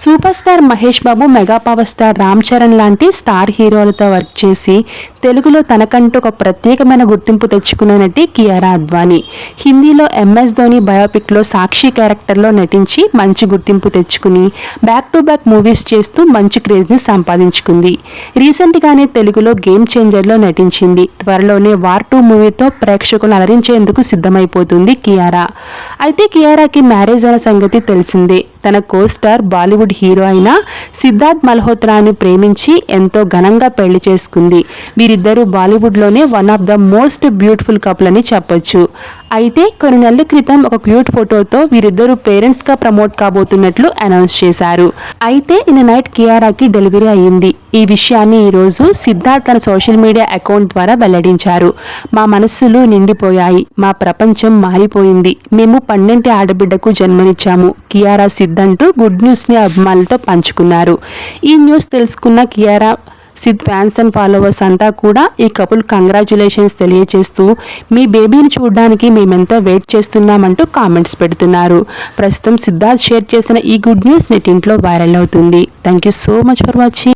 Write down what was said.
Super star Mahesh Babu, mega power star Ram Charan లాంటి star హీరోలతో work చేసి తెలుగులో తనకంటూ ఒక ప్రత్యేకమైన గుర్తింపు తెచ్చుకున్న నటి కియారా అద్వానీ. హిందీలో ఎంఎస్ ధోని బయోపిక్లో సాక్షి క్యారెక్టర్లో నటించి మంచి గుర్తింపు తెచ్చుకుని బ్యాక్ టు బ్యాక్ మూవీస్ చేస్తూ మంచి క్రేజ్ని సంపాదించుకుంది. రీసెంట్గానే తెలుగులో గేమ్ చేంజర్లో నటించింది. త్వరలోనే వార్ 2 మూవీతో ప్రేక్షకులను అలరించేందుకు సిద్ధమైపోతుంది కియారా. అయితే కియారాకి మ్యారేజ్ అయిన సంగతి తెలిసిందే. తన కో స్టార్ బాలీవుడ్ హీరో అయిన సిద్ధార్థ్ మల్హోత్రాను ప్రేమించి ఎంతో ఘనంగా పెళ్లి చేసుకుంది. వీరిద్దరూ బాలీవుడ్లోనే one of the most beautiful couple అని చెప్పొచ్చు. అయితే కొన్ని నెలల క్రితం ఒక క్యూట్ ఫోటోతో వీరిద్దరూ పేరెంట్స్గా ప్రమోట్ కాబోతున్నట్లు అనౌన్స్ చేశారు. అయితే నిన్న నైట్ కియారాకి డెలివరీ అయ్యింది. ఈ విషయాన్ని ఈరోజు సిద్ధార్థ్ తన సోషల్ మీడియా అకౌంట్ ద్వారా వెల్లడించారు. మా మనస్సులు నిండిపోయాయి, మా ప్రపంచం మారిపోయింది, మేము 12 ఆడబిడ్డకు జన్మనిచ్చాము, కియారా సిద్ధ్ అంటూ గుడ్ న్యూస్ని అభిమానులతో పంచుకున్నారు. ఈ న్యూస్ తెలుసుకున్న Kiara Sid fans and followers అంతా కూడా ఈ కపుల్ కంగ్రాచ్యులేషన్స్ తెలియజేస్తూ మీ బేబీని చూడడానికి మేమెంతో వెయిట్ చేస్తున్నామంటూ కామెంట్స్ పెడుతున్నారు. ప్రస్తుతం సిద్ధార్థ్ షేర్ చేసిన ఈ గుడ్ న్యూస్ నెట్టింట్లో వైరల్ అవుతుంది. Thank you so much for watching.